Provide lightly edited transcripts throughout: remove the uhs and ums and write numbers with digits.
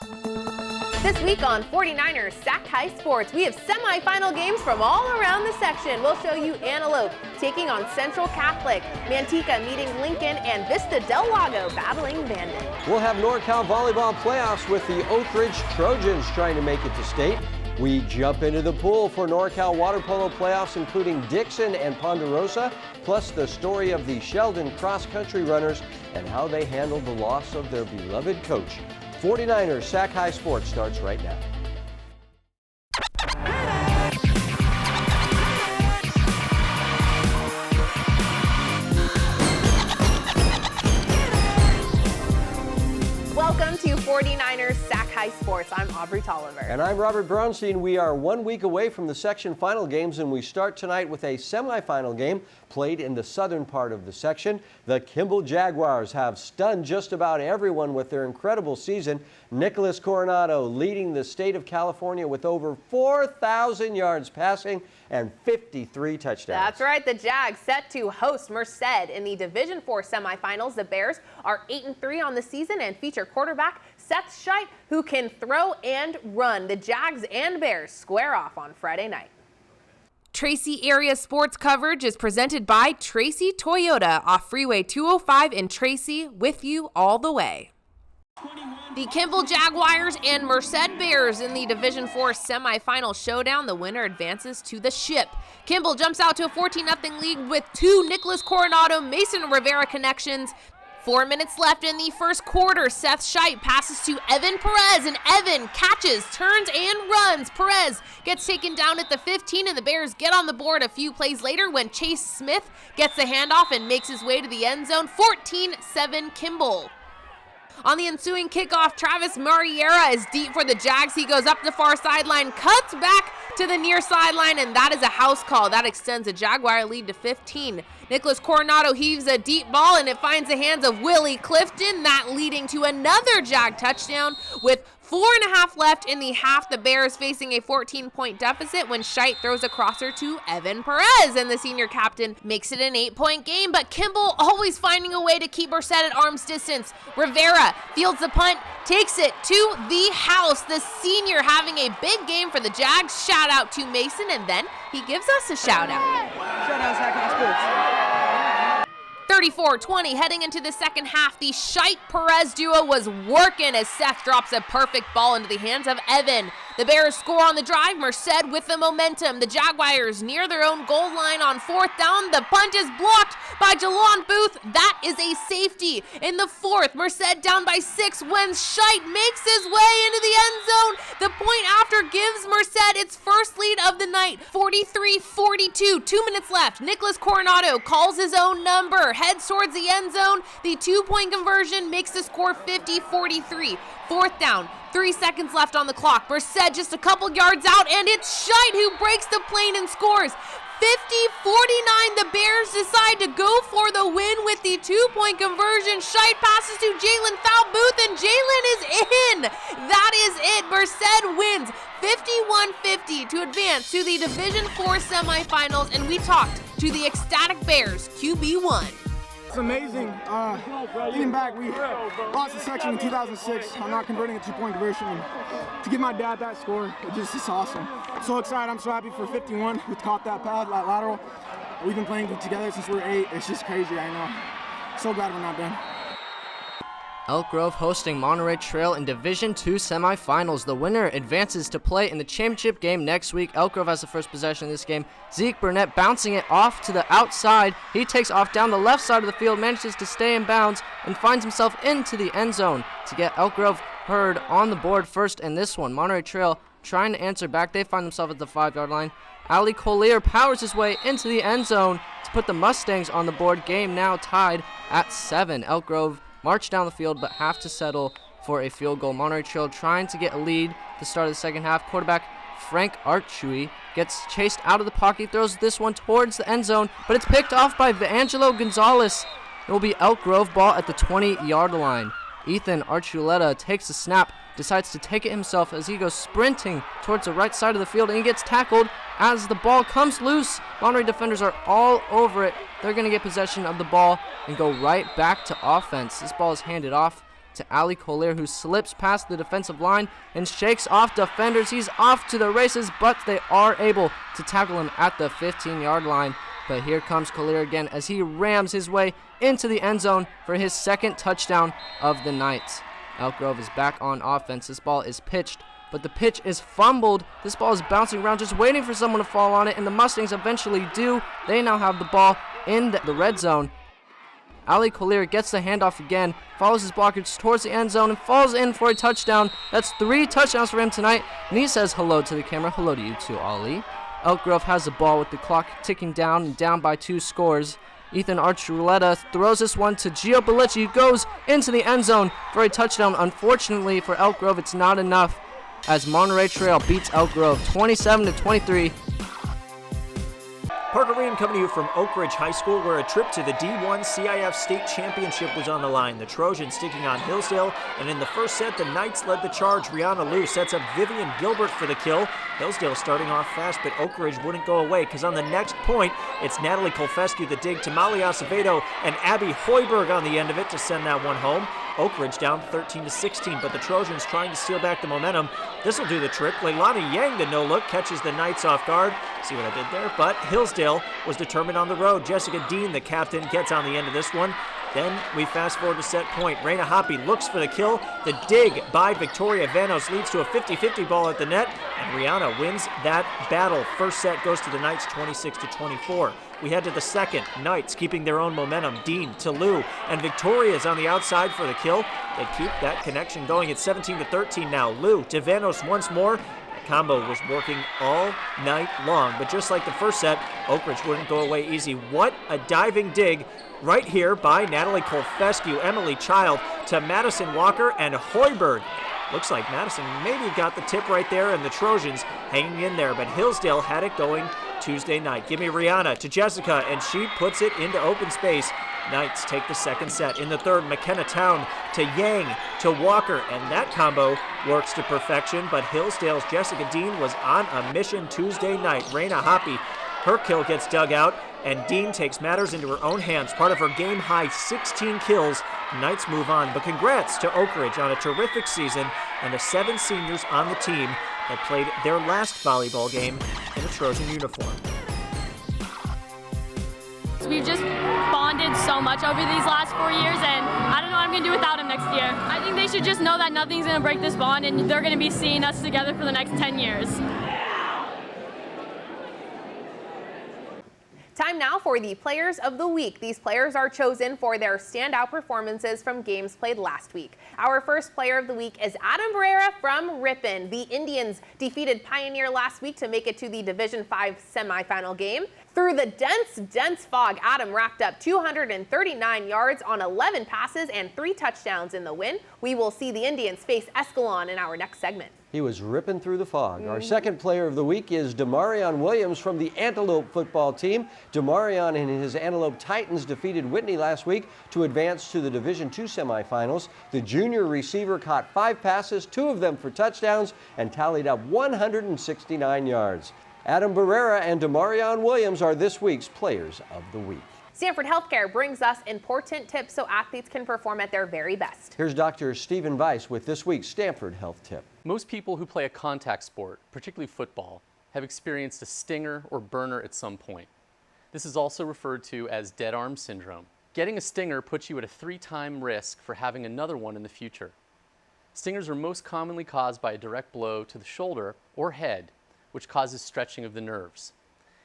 This week on 49ers Sac-Hi Sports, we have semifinal games from all around the section. We'll show you Antelope taking on Central Catholic, Manteca meeting Lincoln, and Vista Del Lago battling Bandon. We'll have NorCal volleyball playoffs with the Oak Ridge Trojans trying to make it to state. We jump into the pool for NorCal water polo playoffs, including Dixon and Ponderosa, plus the story of the Sheldon cross-country runners and how they handled the loss of their beloved coach. 49ers Sac-Hi Sports starts right now. Welcome to 49ers Sac-Hi Sports. I'm Aubrey Tolliver. And I'm Robert Brownstein. We are 1 week away from the section final games, and we start tonight with a semifinal game played in the southern part of the section. The Kimball Jaguars have stunned just about everyone with their incredible season. Nicholas Coronado leading the state of California with over 4,000 yards passing and 53 touchdowns. That's right. The Jags set to host Merced in the Division IV semifinals. The Bears are 8-3 on the season and feature quarterback Sac-Hi, who can throw and run. The Jags and Bears square off on Friday night. Tracy area sports coverage is presented by Tracy Toyota off Freeway 205 in Tracy, with you all the way. The Kimball Jaguars and Merced Bears in the Division IV semifinal showdown. The winner advances to the ship. Kimball jumps out to a 14-0 lead with two Nicholas Coronado, Mason Rivera connections. 4 minutes left in the first quarter. Sac-Hi passes to Evan Perez, and Evan catches, turns, and runs. Perez gets taken down at the 15, and the Bears get on the board a few plays later when Chase Smith gets the handoff and makes his way to the end zone. 14-7 Kimball. On the ensuing kickoff, Travis Mariera is deep for the Jags. He goes up the far sideline, cuts back to the near sideline, and that is a house call. That extends the Jaguar lead to 15. Nicholas Coronado heaves a deep ball, and it finds the hands of Willie Clifton, that leading to another Jag touchdown with 4.5 left in the half. The Bears facing a 14-point deficit when Scheit throws a crosser to Evan Perez, and the senior captain makes it an 8-point game. But Kimball always finding a way to keep Merced at arm's distance. Rivera fields the punt, takes it to the house. The senior having a big game for the Jags. Shout out to Mason, and then he gives us a shout out. Shout out Sac-Hi Sports. 34-20 heading into the second half. The Scheit-Perez duo was working as Seth drops a perfect ball into the hands of Evan. The Bears score on the drive. Merced with the momentum. The Jaguars near their own goal line on fourth down. The punt is blocked by Jalon Booth. That is a safety. In the fourth, Merced down by 6 when Scheit makes his way into the end zone. The point after gives Merced its first lead of the night. 43-42, 2 minutes left. Nicholas Coronado calls his own number, heads towards the end zone. The 2-point conversion makes the score 50-43. Fourth down, 3 seconds left on the clock. Merced just a couple yards out, and it's Scheit who breaks the plane and scores. 50-49, the Bears decide to go for the win with the 2-point conversion. Scheit passes to Jalen Foul-Booth, and Jalen is in. That is it. Merced wins 51-50 to advance to the Division IV semifinals, and we talked to the ecstatic Bears QB1. It's amazing. Looking back, we lost the section in 2006. I'm not converting a 2-point conversion. And to give my dad that score, it's awesome. I'm so excited. I'm so happy for 51 who caught that pad, that lateral. We've been playing together since we were 8. It's just crazy, I know. So glad we're not done. Elk Grove hosting Monterey Trail in Division II semifinals. The winner advances to play in the championship game next week. Elk Grove has the first possession of this game. Zeke Burnett bouncing it off to the outside. He takes off down the left side of the field, manages to stay in bounds, and finds himself into the end zone to get Elk Grove Herd on the board first in this one. Monterey Trail trying to answer back. They find themselves at the 5-yard line. Ali Collier powers his way into the end zone to put the Mustangs on the board. Game now tied at 7. Elk Grove march down the field but have to settle for a field goal. Monterey Trail trying to get a lead at the start of the second half. Quarterback Frank Archui gets chased out of the pocket, throws this one towards the end zone, but it's picked off by Angelo Gonzalez. It will be Elk Grove ball at the 20-yard line. Ethan Archuleta takes the snap, decides to take it himself as he goes sprinting towards the right side of the field, and he gets tackled as the ball comes loose. Monterey defenders are all over it. They're going to get possession of the ball and go right back to offense. This ball is handed off to Ali Collier, who slips past the defensive line and shakes off defenders. He's off to the races, but they are able to tackle him at the 15-yard line. But here comes Collier again as he rams his way into the end zone for his second touchdown of the night. Elk Grove is back on offense. This ball is pitched, but the pitch is fumbled. This ball is bouncing around, just waiting for someone to fall on it, and the Mustangs eventually do. They now have the ball in the red zone. Ali Collier gets the handoff again, follows his blockers towards the end zone, and falls in for a touchdown. That's 3 touchdowns for him tonight, and he says hello to the camera. Hello to you too, Ali. Elk Grove has the ball with the clock ticking down and down by 2 scores. Ethan Archuleta throws this one to Gio Bellicci, who goes into the end zone for a touchdown. Unfortunately for Elk Grove, it's not enough as Monterey Trail beats Elk Grove 27-23. Parker Ream coming to you from Oak Ridge High School, where a trip to the D1 CIF State Championship was on the line. The Trojans sticking on Hillsdale, and in the first set, the Knights led the charge. Rihanna Liu sets up Vivian Gilbert for the kill. Hillsdale starting off fast, but Oak Ridge wouldn't go away, because on the next point, it's Natalie Kolfescu the dig to Molly Acevedo and Abby Hoiberg on the end of it to send that one home. Oak Ridge down 13-16, but the Trojans trying to steal back the momentum. This will do the trick. Leilani Yang, the no-look, catches the Knights off guard. See what I did there? But Hillsdale was determined on the road. Jessica Dean, the captain, gets on the end of this one. Then we fast forward to set point. Raina Hoppy looks for the kill. The dig by Victoria Vanos leads to a 50-50 ball at the net, and Rihanna wins that battle. First set goes to the Knights 26-24. We head to the second. Knights keeping their own momentum. Dean to Lou, and Victoria's on the outside for the kill. They keep that connection going at 17-13 now. Lou to Vanos once more. Combo was working all night long, but just like the first set, Oak Ridge wouldn't go away easy. What a diving dig right here by Natalie Kolfescu, Emily Child to Madison Walker and Hoiberg. Looks like Madison maybe got the tip right there, and the Trojans hanging in there, but Hillsdale had it going Tuesday night. Give me Rihanna to Jessica, and she puts it into open space. Knights take the second set. In the third, McKenna Town to Yang to Walker, and that combo works to perfection, but Hillsdale's Jessica Dean was on a mission Tuesday night. Raina Hoppy, her kill gets dug out, and Dean takes matters into her own hands. Part of her game-high 16 kills. Knights move on, but congrats to Oak Ridge on a terrific season and the 7 seniors on the team that played their last volleyball game in a Trojan uniform. We've just bonded so much over these last 4 years, and I don't know what I'm going to do without him next year. I think they should just know that nothing's going to break this bond, and they're going to be seeing us together for the next 10 years. Time now for the Players of the Week. These players are chosen for their standout performances from games played last week. Our first Player of the Week is Adam Barrera from Ripon. The Indians defeated Pioneer last week to make it to the Division V semifinal game. Through the dense fog, Adam racked up 239 yards on 11 passes and 3 touchdowns in the win. We will see the Indians face Escalon in our next segment. He was ripping through the fog. Our second Player of the Week is Demarion Williams from the Antelope football team. Demarion and his Antelope Titans defeated Whitney last week to advance to the Division II semifinals. The junior receiver caught 5 passes, 2 of them for touchdowns, and tallied up 169 yards. Adam Barrera and Demarion Williams are this week's Players of the Week. Stanford Healthcare brings us important tips so athletes can perform at their very best. Here's Dr. Stephen Weiss with this week's Stanford Health Tip. Most people who play a contact sport, particularly football, have experienced a stinger or burner at some point. This is also referred to as dead arm syndrome. Getting a stinger puts you at a 3-time risk for having another one in the future. Stingers are most commonly caused by a direct blow to the shoulder or head, which causes stretching of the nerves.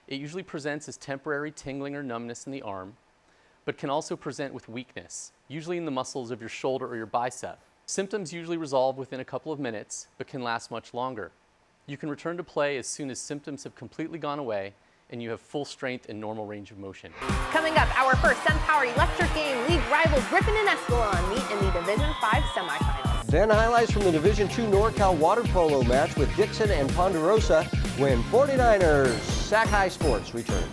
It usually presents as temporary tingling or numbness in the arm, but can also present with weakness, usually in the muscles of your shoulder or your bicep. Symptoms usually resolve within a couple of minutes, but can last much longer. You can return to play as soon as symptoms have completely gone away and you have full strength and normal range of motion. Coming up, our first SunPower Electric game, league rivals Ripon and Escalon meet in the Division V semifinals. Then highlights from the Division II NorCal water polo match with Dixon and Ponderosa when 49ers. Sac-Hi Sports returns.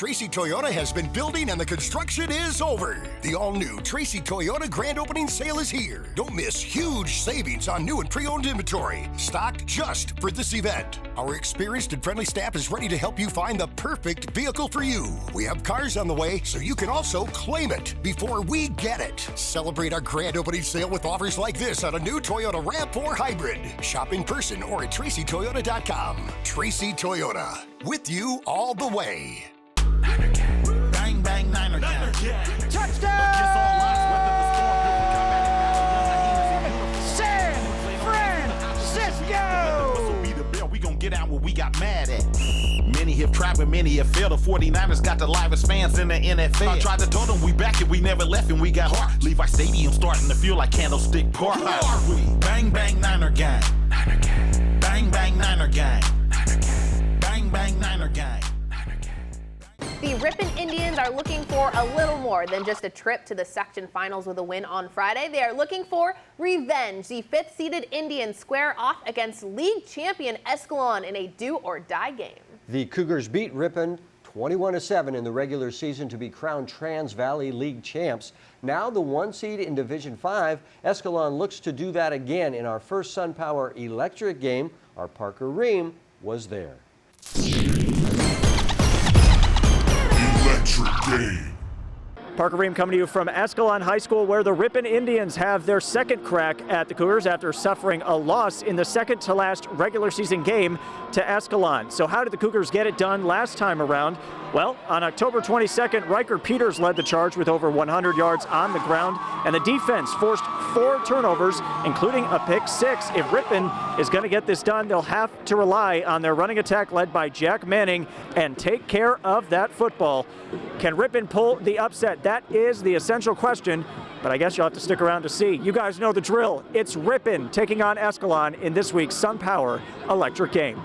Tracy Toyota has been building and the construction is over. The all-new Tracy Toyota grand opening sale is here. Don't miss huge savings on new and pre-owned inventory, stocked just for this event. Our experienced and friendly staff is ready to help you find the perfect vehicle for you. We have cars on the way, so you can also claim it before we get it. Celebrate our grand opening sale with offers like this on a new Toyota RAV4 Hybrid. Shop in person or at TracyToyota.com. Tracy Toyota, with you all the way. Bang, bang, Niner gang. San Francisco! We gon' get out what we got mad at. Many have tried, but many have failed. The 49ers got the livest fans in the NFL. I tried to tell them we back and we never left and we got heart. Levi Stadium starting to feel like Candlestick Park. Who are we? Bang, bang, Niner gang. Niner gang. Bang, bang, Niner gang. Niner gang. Bang, bang, Niner gang. The Ripon Indians are looking for a little more than just a trip to the section finals with a win on Friday. They are looking for revenge. The 5th-seeded Indians square off against league champion Escalon in a do-or-die game. The Cougars beat Ripon 21-7 in the regular season to be crowned Trans Valley League champs. Now the 1 seed in Division 5, Escalon looks to do that again in our first SunPower Electric game. Our Parker Ream was there. Parker Ream coming to you from Escalon High School, where the Ripon Indians have their second crack at the Cougars after suffering a loss in the second to last regular season game to Escalon. So how did the Cougars get it done last time around? Well, on October 22nd, Riker Peters led the charge with over 100 yards on the ground, and the defense forced 4 turnovers, including a pick 6. If Ripon is going to get this done, they'll have to rely on their running attack led by Jack Manning and take care of that football. Can Ripon pull the upset? That is the essential question, but I guess you'll have to stick around to see. You guys know the drill. It's Ripon taking on Escalon in this week's SunPower Electric game.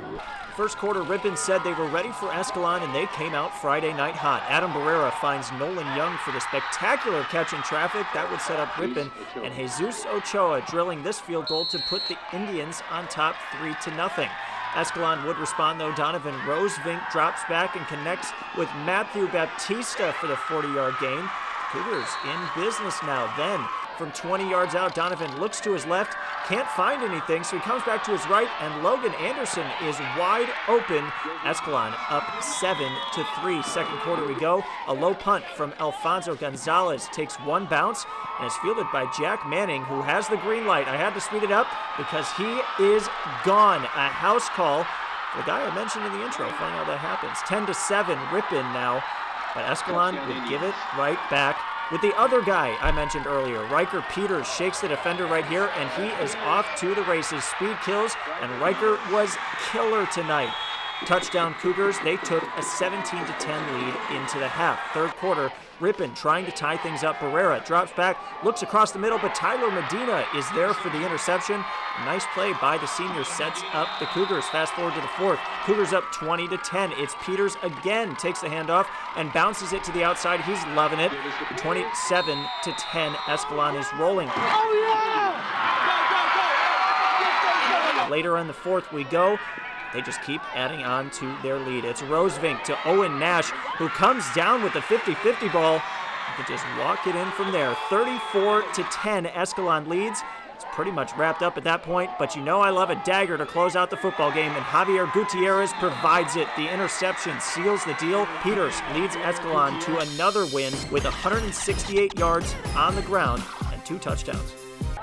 First quarter, Ripon said they were ready for Escalon, and they came out Friday night hot. Adam Barrera finds Nolan Young for the spectacular catch in traffic. That would set up Ripon, and Jesus Ochoa drilling this field goal to put the Indians on top 3-0. Escalon would respond, though. Donovan Rosevink drops back and connects with Matthew Baptista for the 40-yard gain. Cougars in business now. Then, from 20 yards out, Donovan looks to his left, can't find anything, so he comes back to his right, and Logan Anderson is wide open. Escalon up 7-3. Second quarter we go. A low punt from Alfonso Gonzalez takes one bounce and is fielded by Jack Manning, who has the green light. I had to speed it up because he is gone. A house call. The guy I mentioned in the intro, funny how that happens. 10-7, Ripon now, but Escalon would give it right back with the other guy I mentioned earlier. Riker Peters shakes the defender right here, and he is off to the races. Speed kills, and Riker was killer tonight. Touchdown Cougars. They took a 17-10 lead into the half. Third quarter, Ripon trying to tie things up. Barrera drops back, looks across the middle, but Tyler Medina is there for the interception. A nice play by the senior sets up the Cougars. Fast forward to the fourth. Cougars up 20-10. It's Peters again, takes the handoff and bounces it to the outside. He's loving it. 27-10. Escalon is rolling. Later in the fourth we go. They just keep adding on to their lead. It's Rosevink to Owen Nash, who comes down with the 50-50 ball. You can just walk it in from there. 34-10, Escalon leads. It's pretty much wrapped up at that point, but you know I love a dagger to close out the football game, and Javier Gutierrez provides it. The interception seals the deal. Peters leads Escalon to another win with 168 yards on the ground and 2 touchdowns.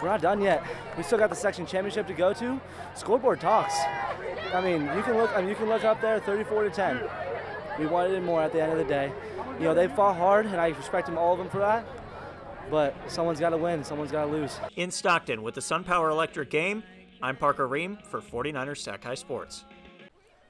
We're not done yet. We still got the section championship to go to. Scoreboard talks. I mean, you can look up there, 34-10. We wanted it more at the end of the day. You know, they fought hard, and I respect them, all of them, for that. But someone's got to win, someone's got to lose. In Stockton with the SunPower Electric game, I'm Parker Ream for 49ers Sac-Hi Sports.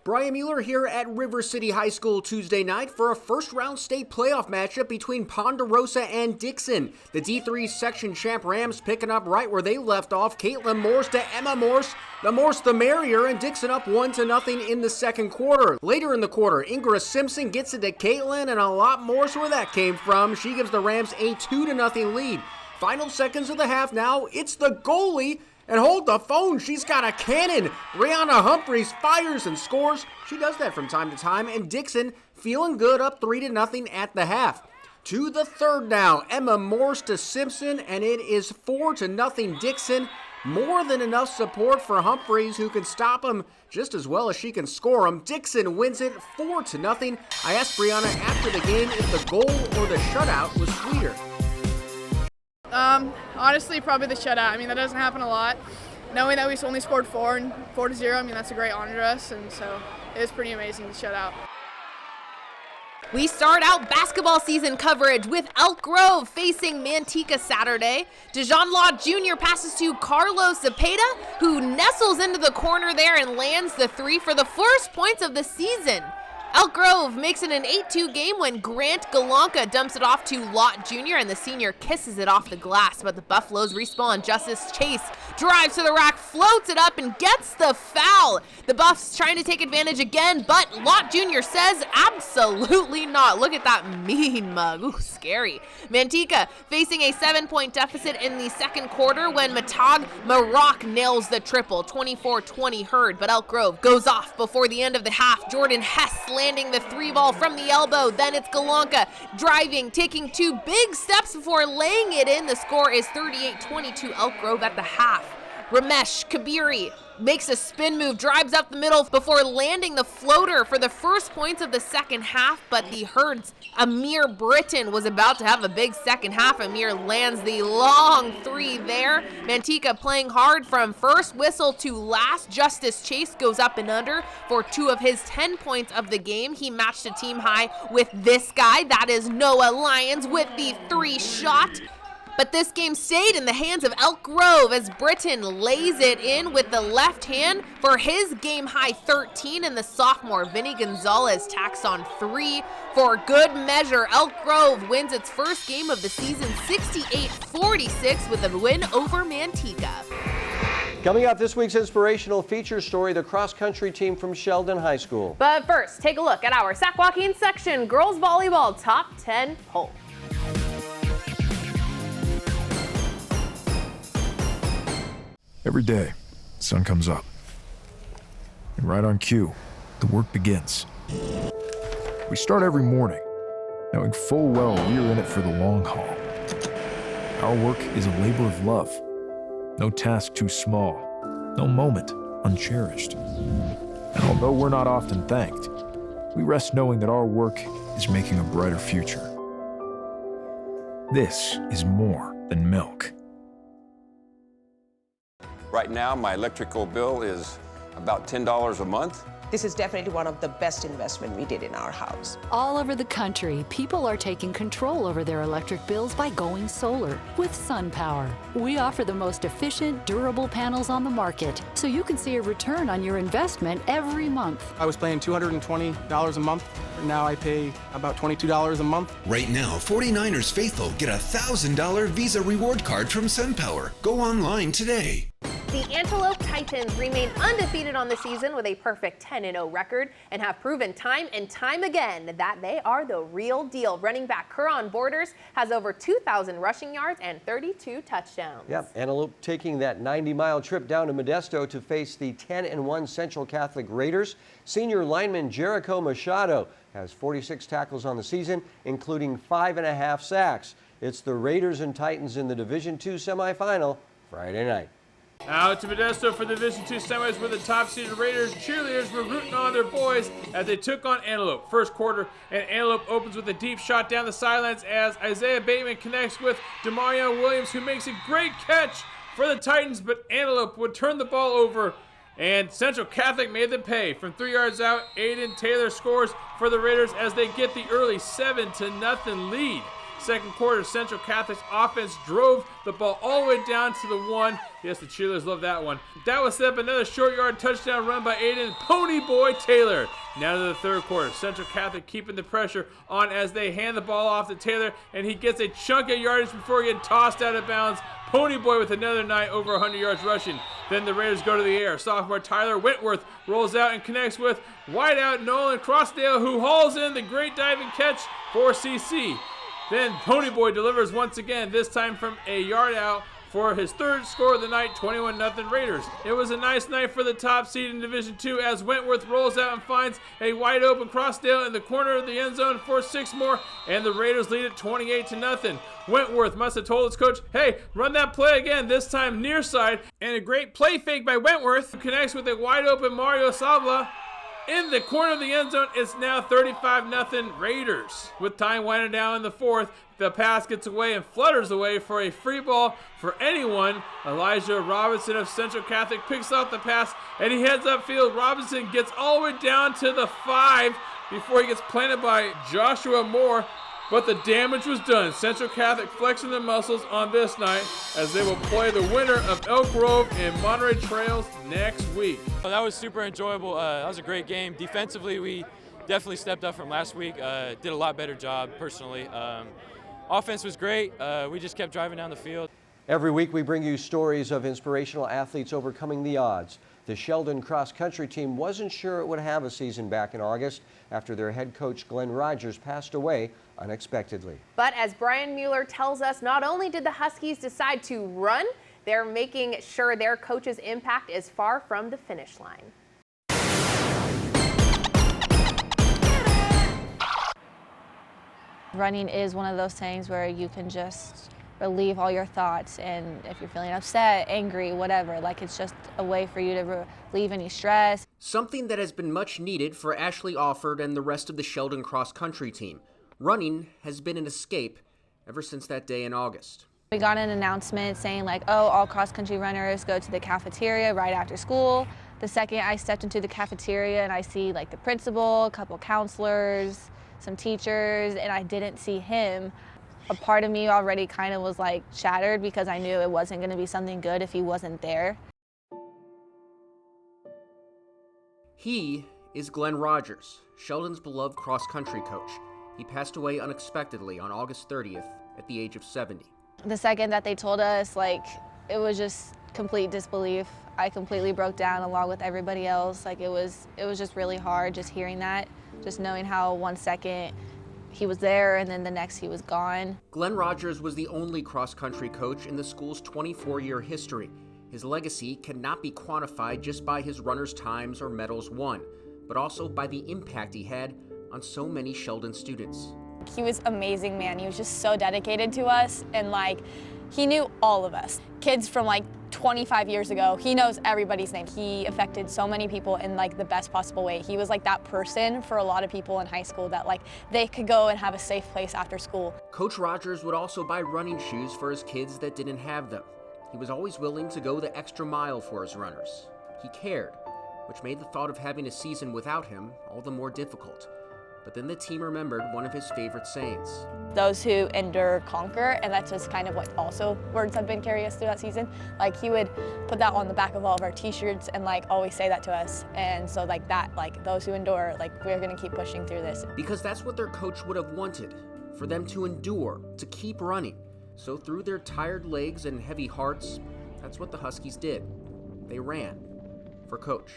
Brian Mueller here at River City High School Tuesday night for a first-round state playoff matchup between Ponderosa and Dixon. The D3 section champ Rams picking up right where they left off. Caitlin Morse to Emma Morse. The Morse the merrier, and Dixon up 1-0 in the second quarter. Later in the quarter, Ingra Simpson gets it to Caitlin, and a lot more where that came from. She gives the Rams a 2-0 lead. Final seconds of the half now. It's the goalie. And hold the phone, she's got a cannon. Brianna Humphreys fires and scores. She does that from time to time, and Dixon feeling good, up 3-0 at the half. To the third now, Emma Morse to Simpson, and it is 4-0 Dixon. More than enough support for Humphreys, who can stop him just as well as she can score him. Dixon wins it 4-0. I asked Brianna after the game if the goal or the shutout was sweeter. Honestly, probably the shutout. I mean, that doesn't happen a lot. Knowing that we only scored 4-0, I mean, that's a great honor to us, and so it was pretty amazing to shut out. We start out basketball season coverage with Elk Grove facing Manteca Saturday. DeJean Law Jr. passes to Carlos Zepeda, who nestles into the corner there and lands the three for the first points of the season. Elk Grove makes it an 8-2 game when Grant Galanka dumps it off to Lott Jr. and the senior kisses it off the glass, but the Buffaloes respawn. Justice Chase drives to the rack, floats it up, and gets the foul. The Buffs trying to take advantage again, but Lott Jr. says absolutely not. Look at that mean mug. Ooh, scary. Manteca facing a 7-point deficit in the second quarter when Matag Maroc nails the triple. 24-20 Herd, but Elk Grove goes off before the end of the half. Jordan Hess landing the three ball from the elbow. Then it's Galanka driving, taking two big steps before laying it in. The score is 38-22 Elk Grove at the half. Ramesh Kabiri makes a spin move, drives up the middle before landing the floater for the first points of the second half, but the Herd's Amir Britton was about to have a big second half. Amir lands the long three there. Manteca playing hard from first whistle to last. Justice Chase goes up and under for 2 of his 10 points of the game. He matched a team high with this guy. That is Noah Lyons with the 3 shot. But this game stayed in the hands of Elk Grove as Britton lays it in with the left hand for his game-high 13, and the sophomore Vinny Gonzalez tacks on 3 for good measure. Elk Grove wins its first game of the season 68-46 with a win over Manteca. Coming up, this week's inspirational feature story, the cross-country team from Sheldon High School. But first, take a look at our Sac Joaquin section girls volleyball top 10 poll. Every day, the sun comes up. And right on cue, the work begins. We start every morning, knowing full well we're in it for the long haul. Our work is a labor of love. No task too small, no moment uncherished. And although we're not often thanked, we rest knowing that our work is making a brighter future. This is more than milk. Right now, my electrical bill is about $10 a month. This is definitely one of the best investments we did in our house. All over the country, people are taking control over their electric bills by going solar with SunPower. We offer the most efficient, durable panels on the market, so you can see a return on your investment every month. I was paying $220 a month. Now I pay about $22 a month. Right now, 49ers faithful get a $1,000 Visa reward card from SunPower. Go online today. The Antelope Titans remain undefeated on the season with a perfect 10-0 record and have proven time and time again that they are the real deal. Running back Huron Borders has over 2,000 rushing yards and 32 touchdowns. Yep, Antelope taking that 90-mile trip down to Modesto to face the 10-1 Central Catholic Raiders. Senior lineman Jericho Machado has 46 tackles on the season, including 5.5 sacks. It's the Raiders and Titans in the Division II semifinal Friday night. Out to Modesto for the Division II semis where the top-seeded Raiders cheerleaders were rooting on their boys as they took on Antelope. First quarter, and Antelope opens with a deep shot down the sidelines as Isaiah Bateman connects with Demarion Williams, who makes a great catch for the Titans, but Antelope would turn the ball over, and Central Catholic made them pay. From 3 yards out, Aiden Taylor scores for the Raiders as they get the early 7-0 lead. Second quarter, Central Catholic's offense drove the ball all the way down to the 1. Yes, the cheerleaders love that one. That was set up another short yard touchdown run by Aiden Pony Boy Taylor. Now to the third quarter, Central Catholic keeping the pressure on as they hand the ball off to Taylor, and he gets a chunk of yardage before getting tossed out of bounds. Pony Boy with another night, over 100 yards rushing. Then the Raiders go to the air. Sophomore Tyler Whitworth rolls out and connects with wideout Nolan Crossdale, who hauls in the great diving catch for CC. Then Pony Boy delivers once again, this time from a yard out for his third score of the night, 21-0 Raiders. It was a nice night for the top seed in Division II as Wentworth rolls out and finds a wide open Crossdale in the corner of the end zone for 6 more, and the Raiders lead it 28-0. Wentworth must have told his coach, hey, run that play again, this time near side, and a great play fake by Wentworth, who connects with a wide open Mario Savla in the corner of the end zone. It's now 35-0 Raiders. With time winding down in the fourth, the pass gets away and flutters away for a free ball for anyone. Elijah Robinson of Central Catholic picks off the pass and he heads upfield. Robinson gets all the way down to the 5 before he gets planted by Joshua Moore. But the damage was done. Central Catholic flexing their muscles on this night as they will play the winner of Elk Grove and Monterey Trails next week. That was super enjoyable. That was a great game. Defensively, we definitely stepped up from last week. Did a lot better job personally. Offense was great. We just kept driving down the field. Every week we bring you stories of inspirational athletes overcoming the odds. The Sheldon cross-country team wasn't sure it would have a season back in August after their head coach Glenn Rogers passed away unexpectedly. But as Brian Mueller tells us, not only did the Huskies decide to run, they're making sure their coach's impact is far from the finish line. Running is one of those things where you can just relieve all your thoughts, and if you're feeling upset, angry, whatever, like it's just a way for you to relieve any stress. Something that has been much needed for Ashley Offord and the rest of the Sheldon cross-country team. Running has been an escape ever since that day in August. We got an announcement saying like, oh, all cross-country runners go to the cafeteria right after school. The second I stepped into the cafeteria and I see like the principal, a couple counselors, some teachers, and I didn't see him, a part of me already kind of was like shattered because I knew it wasn't going to be something good if he wasn't there. He is Glenn Rogers, Sheldon's beloved cross-country coach. He passed away unexpectedly on August 30th at the age of 70. The second that they told us, like, it was just complete disbelief. I completely broke down along with everybody else. Like, it was just really hard just hearing that, just knowing how 1 second he was there and then the next he was gone. Glenn Rogers was the only cross-country coach in the school's 24-year history. His legacy cannot be quantified just by his runners' times or medals won, but also by the impact he had on so many Sheldon students. He was amazing, man. He was just so dedicated to us, and like, he knew all of us. Kids from like 25 years ago, he knows everybody's name. He affected so many people in like the best possible way. He was like that person for a lot of people in high school that like they could go and have a safe place after school. Coach Rogers would also buy running shoes for his kids that didn't have them. He was always willing to go the extra mile for his runners. He cared, which made the thought of having a season without him all the more difficult. But then the team remembered one of his favorite sayings. Those who endure conquer, and that's just kind of what also words have been carrying us through that season. Like, he would put that on the back of all of our t-shirts and like always say that to us. And so like that, like those who endure, like we're gonna keep pushing through this. Because that's what their coach would have wanted, for them to endure, to keep running. So through their tired legs and heavy hearts, that's what the Huskies did. They ran for Coach.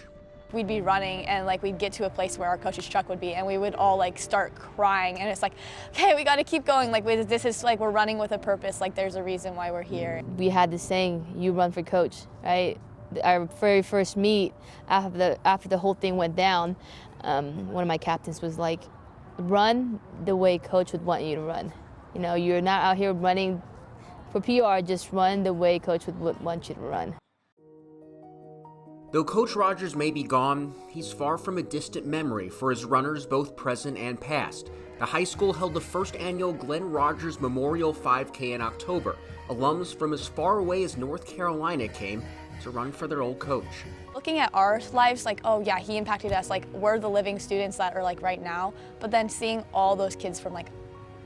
We'd be running and like we'd get to a place where our coach's truck would be and we would all like start crying, and it's like, okay, we got to keep going. Like this is like we're running with a purpose. Like there's a reason why we're here. We had this saying, you run for Coach, right? Our very first meet after the whole thing went down, one of my captains was like, run the way Coach would want you to run. You know, you're not out here running for PR, just run the way Coach would want you to run. Though Coach Rogers may be gone, he's far from a distant memory for his runners both present and past. The high school held the first annual Glenn Rogers Memorial 5K in October. Alums from as far away as North Carolina came to run for their old coach. Looking at our lives, like, oh yeah, he impacted us, like we're the living students that are like right now, but then seeing all those kids from like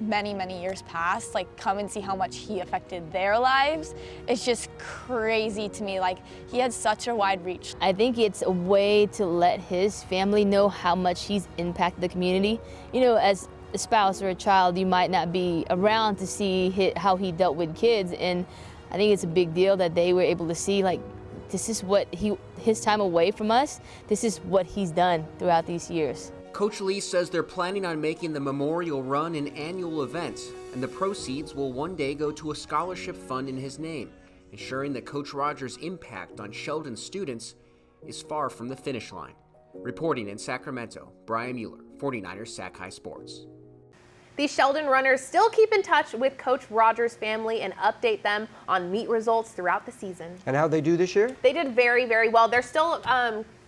many, many years past, like come and see how much he affected their lives, it's just crazy to me. Like, he had such a wide reach. I think it's a way to let his family know how much he's impacted the community. You know, as a spouse or a child, you might not be around to see how he dealt with kids, and I think it's a big deal that they were able to see, like, this is what his time away from us, this is what he's done throughout these years. Coach Lee says they're planning on making the Memorial Run an annual event, and the proceeds will one day go to a scholarship fund in his name. ensuring that Coach Rogers' impact on Sheldon's students is far from the finish line. Reporting in Sacramento, Brian Mueller, 49ers Sac-Hi Sports. The Sheldon runners still keep in touch with Coach Rogers' family and update them on meet results throughout the season. And how'd they do this year? They did very, very well. They're still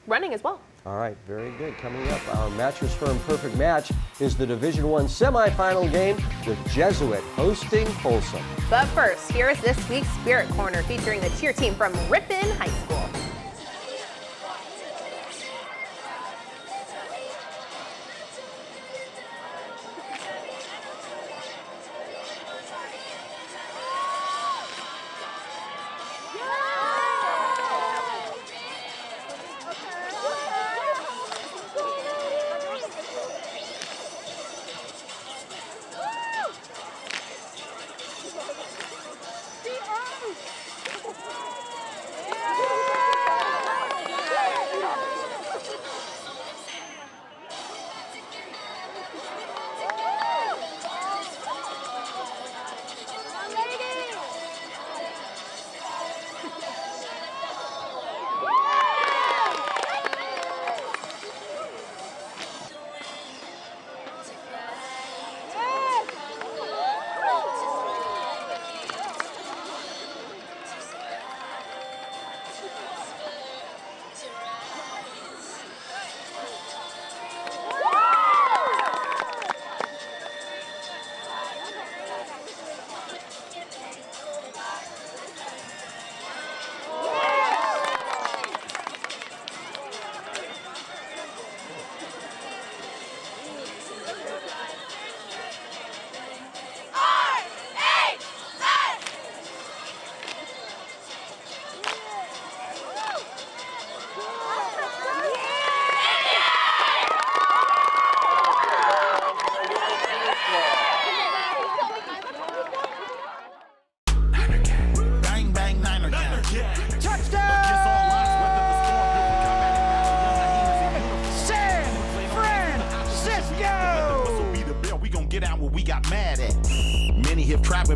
running as well. All right, very good. Coming up, our Mattress Firm Perfect Match is the Division I semifinal game with Jesuit hosting Folsom. But first, here is this week's Spirit Corner featuring the cheer team from Ripon High School.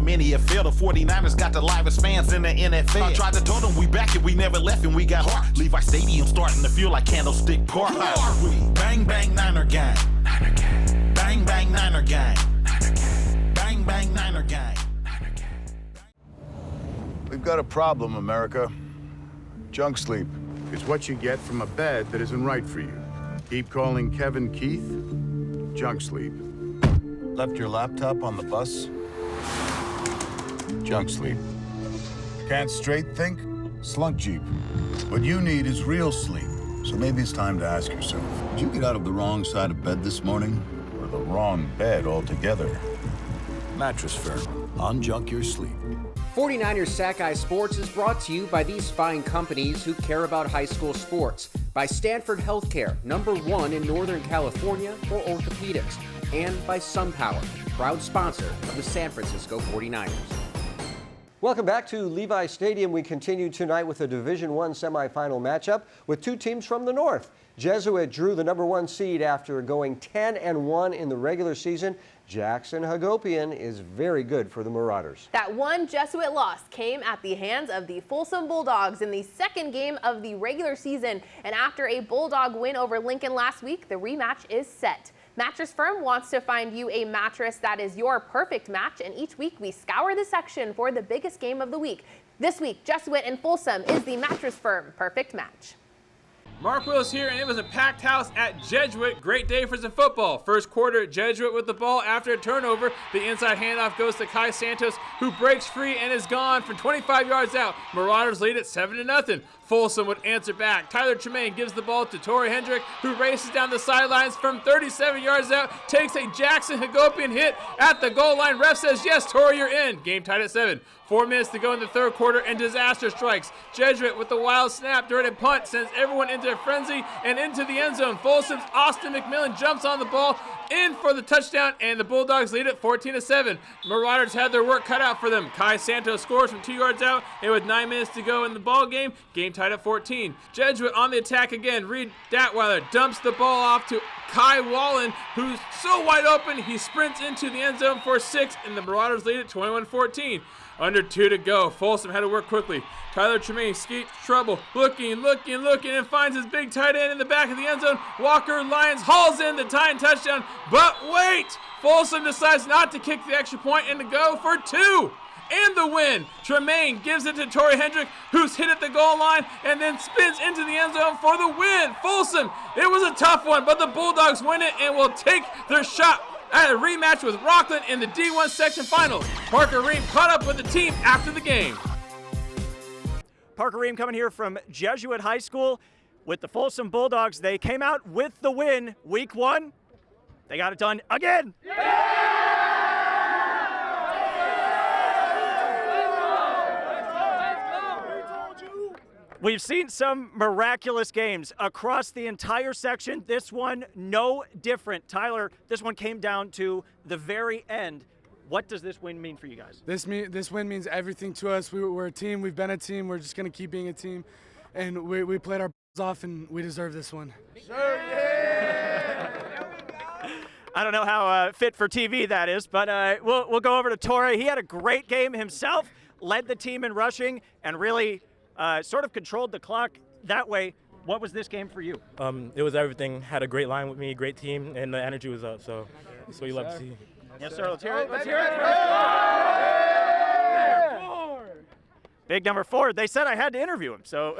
Many have failed. The 49ers got the livest fans in the NFL. I tried to tell them we back and we never left and we got heart. Levi Stadium starting to feel like Candlestick Park. Who are we? Bang, bang, Niner gang. Niner gang. Bang, bang, Niner gang. Niner gang. Bang, bang, Niner gang. Niner gang. We've got a problem, America. Junk sleep. It's what you get from a bed that isn't right for you. Keep calling Kevin Keith. Junk sleep. Left your laptop on the bus? Junk sleep. Can't straight think? Slunk Jeep. What you need is real sleep. So maybe it's time to ask yourself, did you get out of the wrong side of bed this morning? Or the wrong bed altogether? Mattress Firm. Unjunk your sleep. 49ers Sac-Hi Sports is brought to you by these fine companies who care about high school sports. By Stanford Healthcare, #1 in Northern California for orthopedics. And by SunPower, proud sponsor of the San Francisco 49ers. Welcome back to Levi Stadium. We continue tonight with a Division I semifinal matchup with two teams from the north. Jesuit drew the #1 seed after going 10-1 in the regular season. Jackson Hagopian is very good for the Marauders. That one Jesuit loss came at the hands of the Folsom Bulldogs in the second game of the regular season. And after a Bulldog win over Lincoln last week, the rematch is set. Mattress Firm wants to find you a mattress that is your perfect match, and each week we scour the section for the biggest game of the week. This week, Jesuit and Folsom is the Mattress Firm perfect match. Mark Willis here, and it was a packed house at Jesuit. Great day for some football. First quarter, Jesuit with the ball after a turnover. The inside handoff goes to Kai Santos, who breaks free and is gone from 25 yards out. Marauders lead it 7-0. Folsom would answer back. Tyler Tremaine gives the ball to Torrey Hendrick, who races down the sidelines from 37 yards out, takes a Jackson Hagopian hit at the goal line. Ref says, yes, Torrey, you're in. Game tied at 7. 4 minutes to go in the third quarter, and disaster strikes. Jesuit with the wild snap during a punt sends everyone into a frenzy and into the end zone. Folsom's Austin McMillan jumps on the ball, in for the touchdown, and the Bulldogs lead it 14-7. Marauders had their work cut out for them. Kai Santos scores from 2 yards out, and with 9 minutes to go in the ball game tied at 14. Jesuit on the attack again. Reed Datweiler dumps the ball off to Kai Wallen, who's so wide open, he sprints into the end zone for 6, and the Marauders lead it 21-14. Under 2 to go. Folsom had to work quickly. Tyler Tremaine escapes trouble. Looking, and finds his big tight end in the back of the end zone. Walker Lyons hauls in the tying touchdown. But wait! Folsom decides not to kick the extra point and to go for 2. And the win. Tremaine gives it to Torrey Hendrick, who's hit at the goal line and then spins into the end zone for the win. Folsom, it was a tough one, but the Bulldogs win it and will take their shot at a rematch with Rockland in the D1 section finals. Parker Ream caught up with the team after the game. Parker Ream coming here from Jesuit High School with the Folsom Bulldogs. They came out with the win week 1. They got it done again. We've seen some miraculous games across the entire section. This one, no different. Tyler, this one came down to the very end. What does this win mean for you guys? This win means everything to us. We're a team. We've been a team. We're just going to keep being a team. And we played our off, and we deserve this one. I don't know how fit for TV that is, but we'll go over to Torrey. He had a great game himself, led the team in rushing, and really sort of controlled the clock that way. What was this game for you? It was everything. Had a great line with me, great team, and the energy was up. So that's what you love to see. Yes, sir. Let's hear it. Let's hear it. Big number 4. They said I had to interview him. So,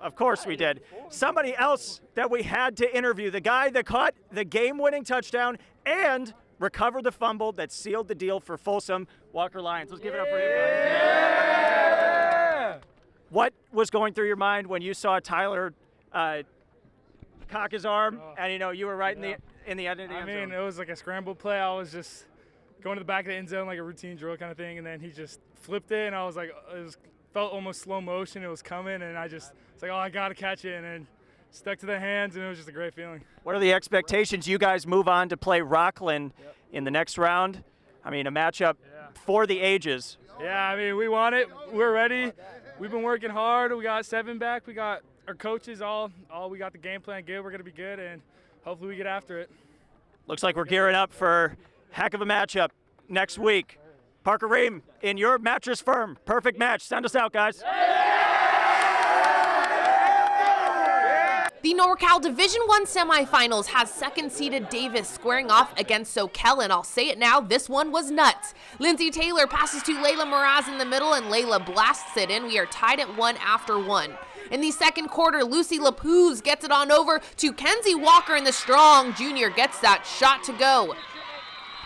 of course we did. Somebody else that we had to interview, the guy that caught the game-winning touchdown and recovered the fumble that sealed the deal for Folsom, Walker Lyons. Let's give it up for him, guys. What was going through your mind when you saw Tyler cock his arm and, you were right in the end of the end zone? It was like a scramble play. I was just going to the back of the end zone like a routine drill kind of thing, and then he just flipped it, and I was like, felt almost slow motion. It was coming, and it's like, I got to catch it, and then stuck to the hands, and it was just a great feeling. What are the expectations? You guys move on to play Rockland in the next round. A matchup for the ages. Yeah, we want it. We're ready. We've been working hard. We got 7 back. We got our coaches all we got the game plan good. We're going to be good, and hopefully we get after it. Looks like we're gearing up for heck of a matchup next week. Parker Ream, in your mattress firm, perfect match. Send us out, guys. The NorCal Division I semifinals has second-seeded Davis squaring off against Soquel, and I'll say it now, this one was nuts. Lindsey Taylor passes to Layla Mraz in the middle, and Layla blasts it in. We are tied at 1 after 1. In the second quarter, Lucy Lapuz gets it on over to Kenzie Walker, and the strong junior gets that shot to go.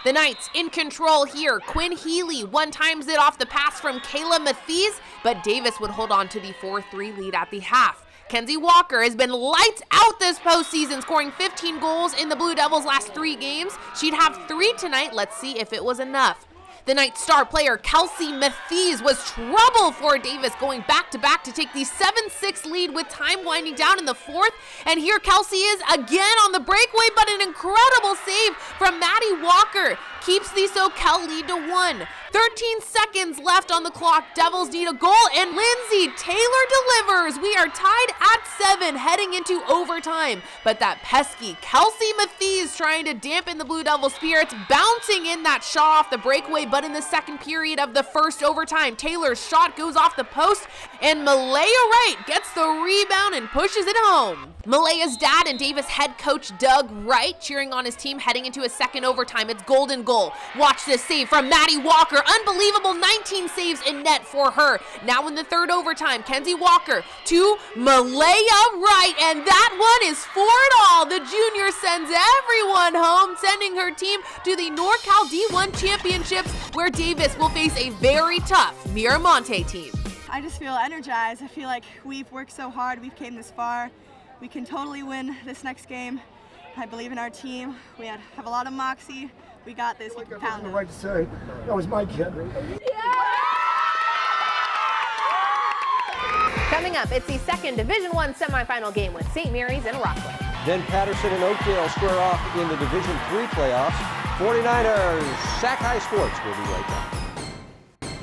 The Knights in control here. Quinn Healy one-times it off the pass from Kayla Mathies, but Davis would hold on to the 4-3 lead at the half. Kenzie Walker has been lights out this postseason, scoring 15 goals in the Blue Devils' last 3 games. She'd have 3 tonight. Let's see if it was enough. The Knights' star player, Kelsey Mathies, was trouble for Davis, going back-to-back to take the 7-6 lead with time winding down in the 4th. And here Kelsey is again on the breakaway, but an incredible save from Maddie Walker keeps the Soquel lead to 1. 13 seconds left on the clock. Devils need a goal, and Lindsey Taylor delivers. We are tied at 7 heading into overtime. But that pesky Kelsey Mathies trying to dampen the Blue Devil spirits, bouncing in that shot off the breakaway. But in the second period of the first overtime, Taylor's shot goes off the post, and Malaya Wright gets the rebound and pushes it home. Malaya's dad and Davis head coach Doug Wright cheering on his team heading into a second overtime. It's golden goal. Watch this save from Maddie Walker. Unbelievable 19 saves in net for her. Now in the third overtime, Kenzie Walker to Malaya Wright, and that one is for it all. The junior sends everyone home, sending her team to the NorCal D1 Championships, where Davis will face a very tough Miramonte team. I just feel energized. I feel like we've worked so hard. We've came this far. We can totally win this next game. I believe in our team. We have a lot of moxie. We got this. We can pound them. Right to say, that was my kid. Coming up, it's the second Division I semifinal game with St. Mary's and Rockland. Then Patterson and Oakdale square off in the Division III playoffs. 49ers, Sac-Hi Sports. We'll be right back.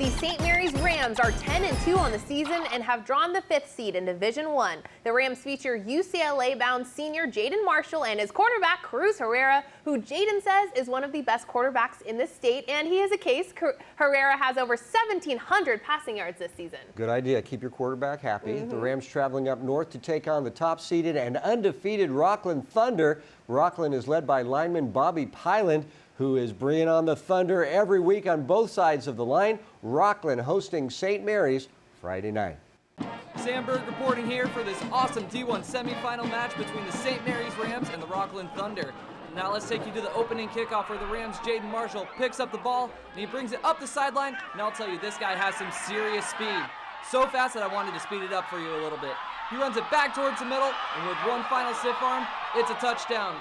The St. Mary's Rams are 10-2 on the season and have drawn the 5th seed in Division I. The Rams feature UCLA-bound senior Jaden Marshall and his quarterback Cruz Herrera, who Jaden says is one of the best quarterbacks in the state, and he is a case. Herrera has over 1,700 passing yards this season. Good idea. Keep your quarterback happy. The Rams traveling up north to take on the top-seeded and undefeated Rockland Thunder. Rockland is led by lineman Bobby Pyland, who is bringing on the Thunder every week on both sides of the line. Rockland hosting St. Mary's Friday night. Sandberg reporting here for this awesome D1 semifinal match between the St. Mary's Rams and the Rockland Thunder. Now let's take you to the opening kickoff where the Rams' Jaden Marshall picks up the ball and he brings it up the sideline. And I'll tell you, this guy has some serious speed. So fast that I wanted to speed it up for you a little bit. He runs it back towards the middle, and with one final stiff arm, it's a touchdown.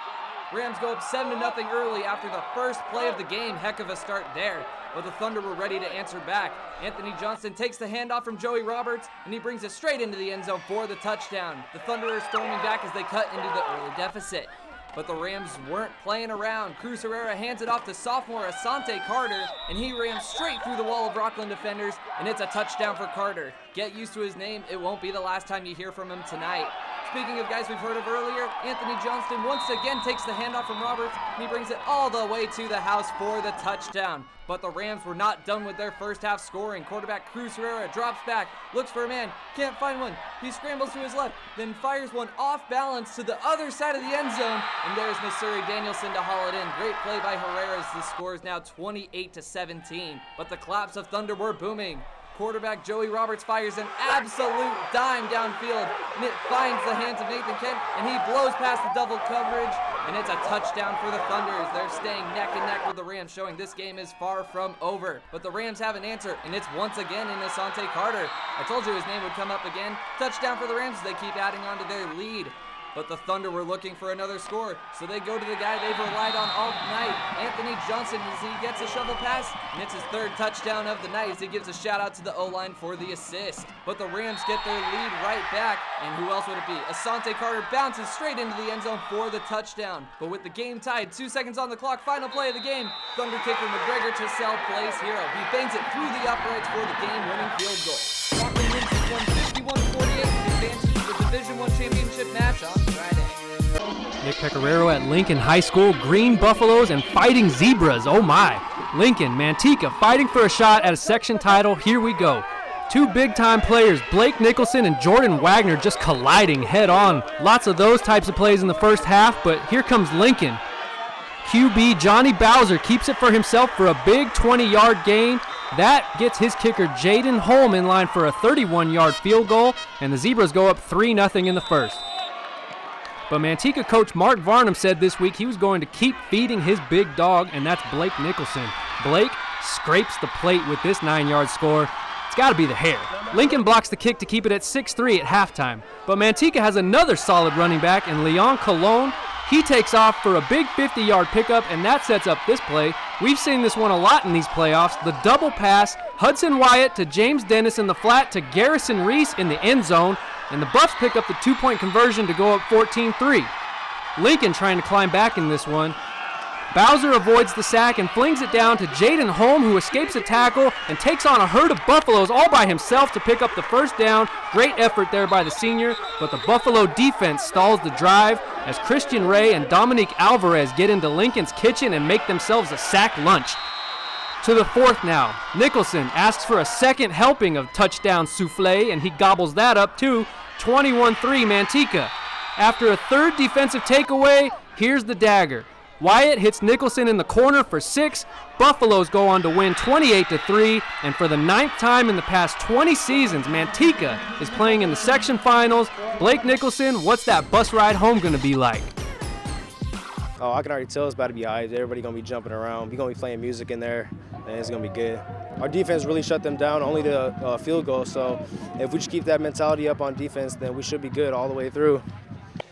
Rams go up 7-0 early after the first play of the game. Heck of a start there. But the Thunder were ready to answer back. Anthony Johnston takes the handoff from Joey Roberts, and he brings it straight into the end zone for the touchdown. The Thunder are storming back as they cut into the early deficit. But the Rams weren't playing around. Cruz Herrera hands it off to sophomore Asante Carter, and he ran straight through the wall of Rockland defenders, and it's a touchdown for Carter. Get used to his name. It won't be the last time you hear from him tonight. Speaking of guys we've heard of earlier, Anthony Johnston once again takes the handoff from Roberts, and he brings it all the way to the house for the touchdown. But the Rams were not done with their first half scoring. Quarterback Cruz Herrera drops back, looks for a man, can't find one. He scrambles to his left, then fires one off balance to the other side of the end zone, and there's Missouri Danielson to haul it in. Great play by Herrera as the score is now 28-17. But the claps of thunder were booming. Quarterback Joey Roberts fires an absolute dime downfield, and it finds the hands of Nathan Kent, and he blows past the double coverage, and it's a touchdown for the Thunders. They're staying neck and neck with the Rams, showing this game is far from over. But the Rams have an answer, and it's once again in Asante Carter. I told you his name would come up again. Touchdown for the Rams as they keep adding on to their lead. But the Thunder were looking for another score, so they go to the guy they've relied on all night, Anthony Johnston, as he gets a shovel pass, and it's his third touchdown of the night as he gives a shout out to the O-line for the assist. But the Rams get their lead right back, and who else would it be? Asante Carter bounces straight into the end zone for the touchdown. But with the game tied, 2 seconds on the clock, final play of the game, Thunder kicker McGregor Chesel plays hero. He bangs it through the uprights for the game-winning field goal. Rockland wins this one 51-48 and advances to the Division I championship match on Friday. Nick Pecoraro at Lincoln High School, Green Buffaloes and Fighting Zebras. Oh my. Lincoln, Manteca fighting for a shot at a section title. Here we go. Two big-time players, Blake Nicholson and Jordan Wagner, just colliding head-on. Lots of those types of plays in the first half, but here comes Lincoln. QB Johnny Bowser keeps it for himself for a big 20-yard gain. That gets his kicker Jaden Holm in line for a 31-yard field goal, and the Zebras go up 3-0 in the first. But Manteca coach Mark Varnum said this week he was going to keep feeding his big dog, and that's Blake Nicholson. Blake scrapes the plate with this 9-yard score. It's got to be the hair. Lincoln blocks the kick to keep it at 6-3 at halftime. But Manteca has another solid running back in Leon Colon. He takes off for a big 50-yard pickup, and that sets up this play. We've seen this one a lot in these playoffs. The double pass, Hudson Wyatt to James Dennis in the flat to Garrison Reese in the end zone, and the Buffs pick up the 2-point conversion to go up 14-3. Lincoln trying to climb back in this one. Bowser avoids the sack and flings it down to Jaden Holm, who escapes a tackle and takes on a herd of Buffaloes all by himself to pick up the first down. Great effort there by the senior, but the Buffalo defense stalls the drive as Christian Ray and Dominique Alvarez get into Lincoln's kitchen and make themselves a sack lunch. To the fourth now. Nicholson asks for a second helping of touchdown souffle, and he gobbles that up too. 21-3 Manteca. After a third defensive takeaway, here's the dagger. Wyatt hits Nicholson in the corner for 6. Buffaloes go on to win 28-3, and for the 9th time in the past 20 seasons, Manteca is playing in the section finals. Blake Nicholson, what's that bus ride home going to be like? Oh, I can already tell it's about to be hyped. Everybody going to be jumping around. We're going to be playing music in there, and it's going to be good. Our defense really shut them down, only to field goal, so if we just keep that mentality up on defense, then we should be good all the way through.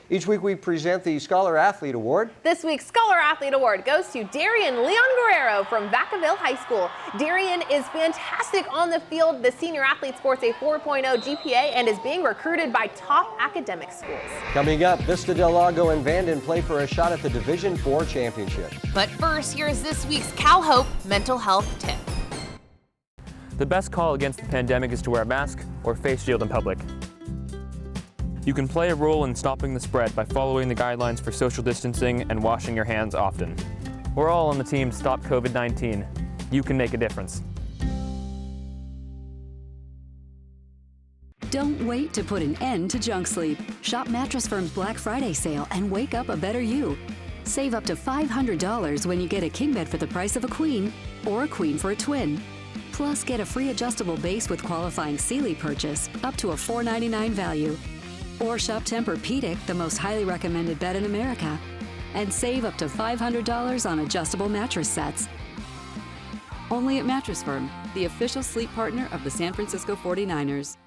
Each week we present the Scholar Athlete Award. This week's Scholar Athlete Award goes to Darian Leon Guerrero from Vacaville High School. Darian is fantastic on the field. The senior athlete sports a 4.0 GPA and is being recruited by top academic schools. Coming up, Vista Del Lago and Vanden play for a shot at the Division IV championship. But first, here's this week's Cal Hope mental health tip. The best call against the pandemic is to wear a mask or face shield in public. You can play a role in stopping the spread by following the guidelines for social distancing and washing your hands often. We're all on the team to stop COVID-19. You can make a difference. Don't wait to put an end to junk sleep. Shop Mattress Firm's Black Friday sale and wake up a better you. Save up to $500 when you get a king bed for the price of a queen or a queen for a twin. Plus, get a free adjustable base with qualifying Sealy purchase up to a $499 value. Or shop Tempur-Pedic, the most highly recommended bed in America, and save up to $500 on adjustable mattress sets. Only at Mattress Firm, the official sleep partner of the San Francisco 49ers.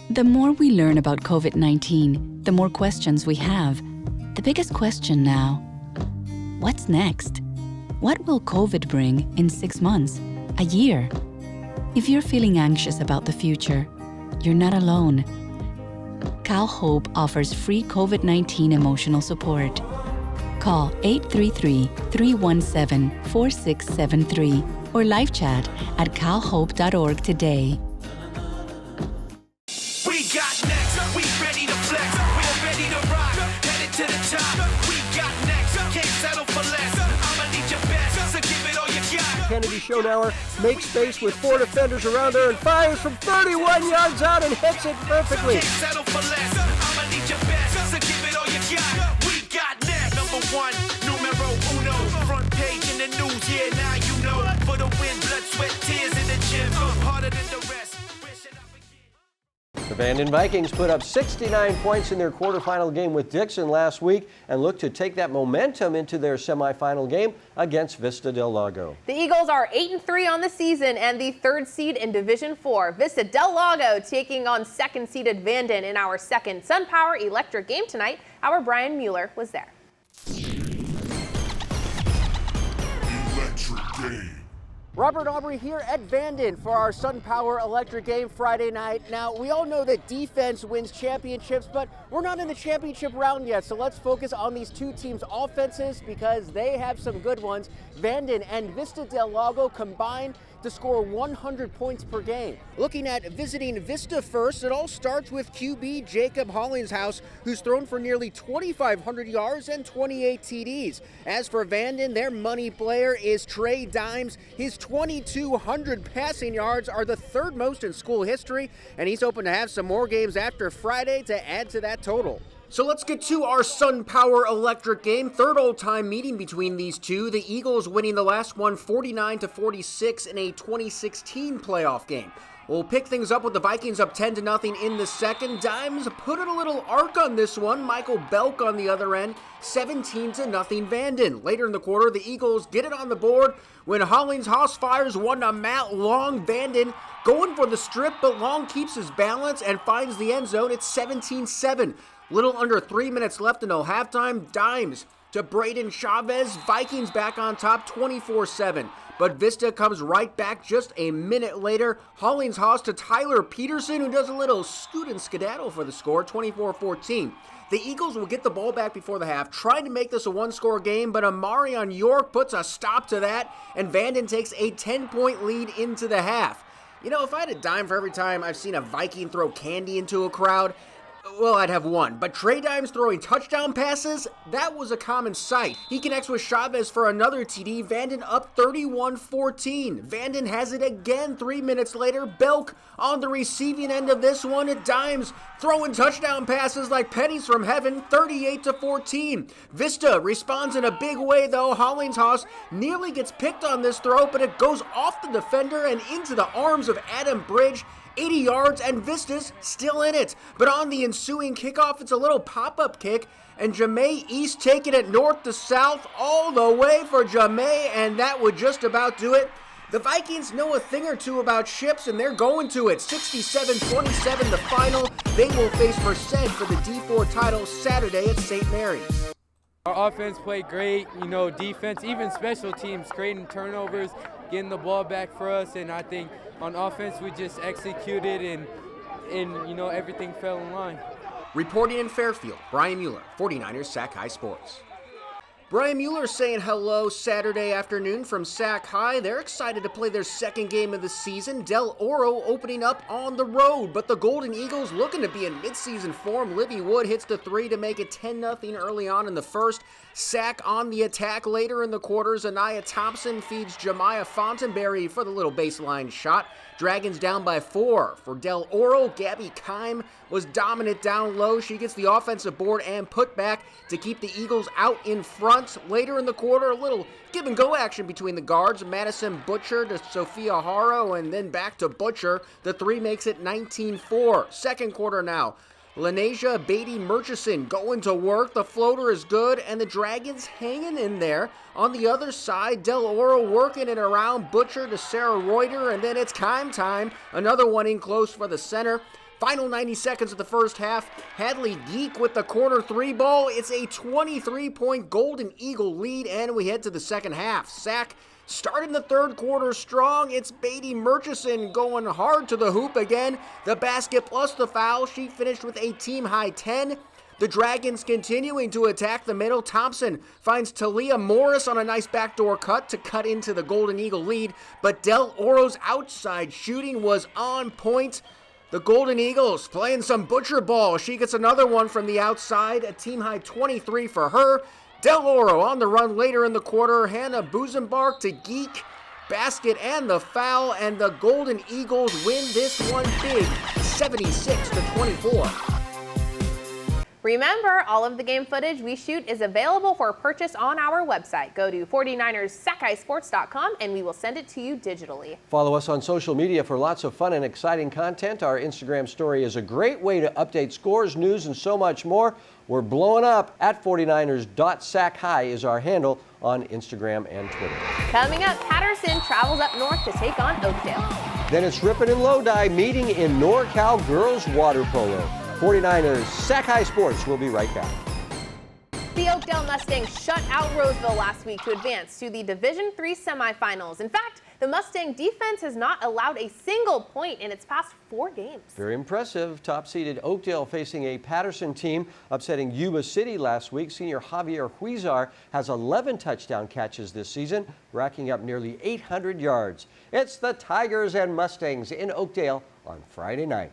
The more we learn about COVID-19, the more questions we have. The biggest question now, what's next? What will COVID bring in 6 months, a year? If you're feeling anxious about the future, you're not alone. Cal Hope offers free COVID-19 emotional support. Call 833-317-4673 or live chat at calhope.org today. We got next, we ready to flex, we're ready to rock, headed to the top. We got next, can't settle for less. I'ma need your best, so give it all you got. Kennedy Schonauer makes space with 4 defenders around her and fires from 31 yards out and hits it perfectly. Can't settle for less. I'ma need your best, so give it all you got. We got next. Number 1, numero uno, front page in the news. Yeah, now you know. For the win, blood, sweat, tears in the gym, harder than the rest. The Vanden Vikings put up 69 points in their quarterfinal game with Dixon last week and look to take that momentum into their semifinal game against Vista Del Lago. The Eagles are 8-3 on the season and the 3rd seed in Division 4. Vista Del Lago taking on 2nd-seeded Vanden in our second SunPower Electric game tonight. Our Brian Mueller was there. Electric game. Robert Aubrey here at Vanden for our SunPower Electric game Friday night. Now, we all know that defense wins championships, but we're not in the championship round yet, so let's focus on these two teams' offenses because they have some good ones. Vanden and Vista Del Lago combined to score 100 points per game. Looking at visiting Vista first, it all starts with QB Jacob Hollingshouse, who's thrown for nearly 2,500 yards and 28 TDs. As for Vanden, their money player is Trey Dimes. His 2,200 passing yards are the 3rd most in school history, and he's hoping to have some more games after Friday to add to that total. So let's get to our SunPower Electric game. 3rd all-time meeting between these two. The Eagles winning the last one 49-46 in a 2016 playoff game. We'll pick things up with the Vikings up 10-0 in the second. Dimes put in a little arc on this one. Michael Belk on the other end, 17-0 Vanden. Later in the quarter, the Eagles get it on the board when Hollingshouse fires one to Matt Long. Vanden going for the strip, but Long keeps his balance and finds the end zone. It's 17-7. Little under 3 minutes left until halftime. Dimes to Braden Chavez. Vikings back on top 24-7. But Vista comes right back just a minute later. Hollingshouse to Tyler Peterson, who does a little scoot and skedaddle for the score, 24-14. The Eagles will get the ball back before the half, trying to make this a one-score game, but Amarion York puts a stop to that, and Vanden takes a 10-point lead into the half. You know, if I had a dime for every time I've seen a Viking throw candy into a crowd, well, I'd have one. But Trey Dimes throwing touchdown passes, that was a common sight. He connects with Chavez for another TD. Vanden up 31-14. Vanden has it again 3 minutes later. Belk on the receiving end of this one at Dimes, throwing touchdown passes like pennies from heaven, 38-14. Vista responds in a big way, though. Hollingshouse nearly gets picked on this throw, but it goes off the defender and into the arms of Adam Bridge. 80 yards, and Vista's still in it. But on the ensuing kickoff, it's a little pop-up kick, and Jamay East taking it north to south all the way for Jamay, and that would just about do it. The Vikings know a thing or two about ships, and they're going to it. 67-27 the final. They will face Merced for the D4 title Saturday at St. Mary's. Our offense played great, defense, even special teams, creating turnovers, getting the ball back for us, and I think on offense we just executed and everything fell in line. Reporting in Fairfield, Brian Mueller, 49ers Sac-Hi Sports. Brian Mueller saying hello Saturday afternoon from Sac-Hi. They're excited to play their second game of the season. Del Oro opening up on the road, but the Golden Eagles looking to be in midseason form. Livy Wood hits the three to make it 10-0 early on in the first. Sac on the attack later in the quarters. Anaya Thompson feeds Jemiah Fontenberry for the little baseline shot. Dragons down by 4. For Del Oro, Gabby Kime was dominant down low. She gets the offensive board and put back to keep the Eagles out in front. Later in the quarter, a little give-and-go action between the guards. Madison Butcher to Sophia Haro, and then back to Butcher. The three makes it 19-4. Second quarter now. Lenasia Beatty Murchison going to work. The floater is good, and the Dragons hanging in there. On the other side, Del Oro working it around Butcher to Sarah Reuter, and then it's Kime time. Another one in close for the center. Final 90 seconds of the first half. Hadley Geek with the corner three ball. It's a 23-point Golden Eagle lead, and we head to the second half. Sac starting the third quarter strong. It's Beatty Murchison going hard to the hoop again. The basket plus the foul. She finished with a team-high 10. The Dragons continuing to attack the middle. Thompson finds Talia Morris on a nice backdoor cut to cut into the Golden Eagle lead, but Del Oro's outside shooting was on point. The Golden Eagles playing some Butcher ball. She gets another one from the outside, a team-high 23 for her. Del Oro on the run later in the quarter. Hannah Busenbark to Geek. Basket and the foul, and the Golden Eagles win this one big, 76-24. Remember, all of the game footage we shoot is available for purchase on our website. Go to 49erssacchisports.com and we will send it to you digitally. Follow us on social media for lots of fun and exciting content. Our Instagram story is a great way to update scores, news, and so much more. We're blowing up. At 49ers.Sac-Hi is our handle on Instagram and Twitter. Coming up, Patterson travels up north to take on Oakdale. Then it's Ripon and Lodi meeting in NorCal Girls Water Polo. 49ers Sac-Hi Sports will be right back. The Oakdale Mustangs shut out Roseville last week to advance to the Division III semifinals. In fact, the Mustang defense has not allowed a single point in its past 4 games. Very impressive. Top-seeded Oakdale facing a Patterson team, upsetting Yuba City last week. Senior Javier Huizar has 11 touchdown catches this season, racking up nearly 800 yards. It's the Tigers and Mustangs in Oakdale on Friday night.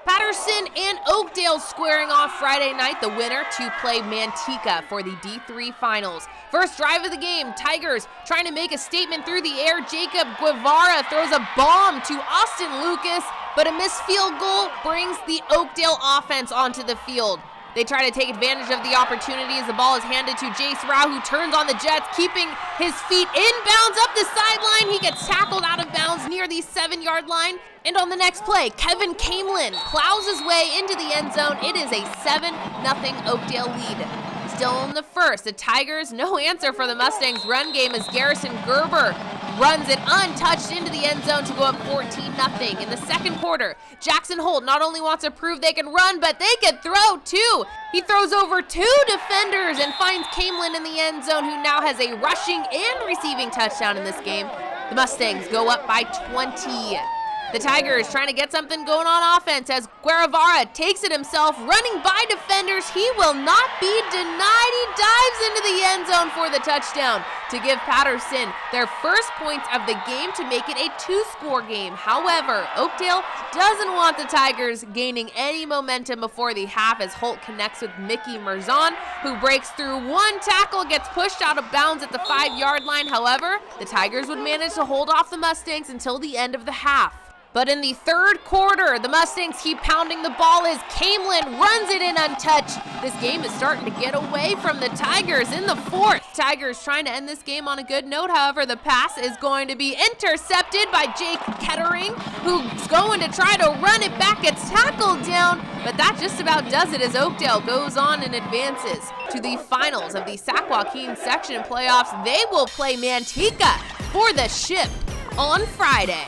Patterson and Oakdale squaring off Friday night, the winner to play Manteca for the D3 finals. First drive of the game, Tigers trying to make a statement through the air. Jacob Guevara throws a bomb to Austin Lucas, but a missed field goal brings the Oakdale offense onto the field. They try to take advantage of the opportunity as the ball is handed to Jace Rao, who turns on the Jets, keeping his feet inbounds up the sideline. He gets tackled out of bounds near the 7-yard line. And on the next play, Kevin Kamelin plows his way into the end zone. It is a 7-0 Oakdale lead. Still in the first, the Tigers, no answer for the Mustangs' run game as Garrison Gerber runs it untouched into the end zone to go up 14-0. In the second quarter, Jackson Holt not only wants to prove they can run, but they can throw too. He throws over 2 defenders and finds Kamelin in the end zone, who now has a rushing and receiving touchdown in this game. The Mustangs go up by 20. The Tigers trying to get something going on offense as Guevara takes it himself, running by defenders. He will not be denied. He dives into the end zone for the touchdown to give Patterson their first points of the game to make it a 2-score game. However, Oakdale doesn't want the Tigers gaining any momentum before the half as Holt connects with Mickey Merzon, who breaks through 1 tackle, gets pushed out of bounds at the 5-yard line. However, the Tigers would manage to hold off the Mustangs until the end of the half. But in the third quarter, the Mustangs keep pounding the ball as Kamelin runs it in untouched. This game is starting to get away from the Tigers in the fourth. Tigers trying to end this game on a good note. However, the pass is going to be intercepted by Jake Kettering, who's going to try to run it back. It's tackled down, but that just about does it as Oakdale goes on and advances to the finals of the Sac Joaquin section playoffs. They will play Manteca for the Ship on Friday.